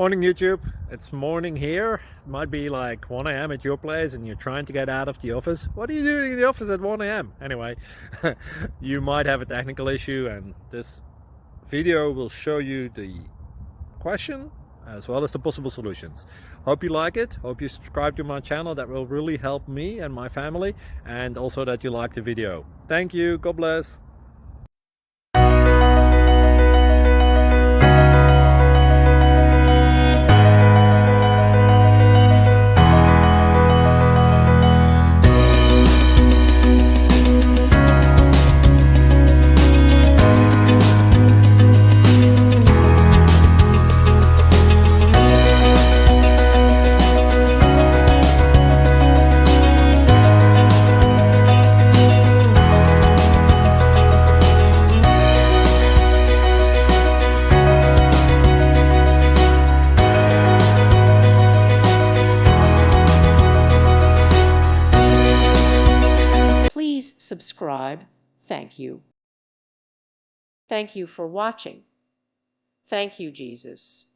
Morning YouTube, it's morning here. It might be like 1 a.m. at your place and you're trying to get out of the office. What are you doing in the office at 1 a.m.? Anyway, you might have a technical issue and this video will show you the question as well as the possible solutions. Hope you like it, hope you subscribe to my channel. That will really help me and my family, and also that you like the video. Thank you, God bless. Please subscribe. Thank you. Thank you for watching. Thank you, Jesus.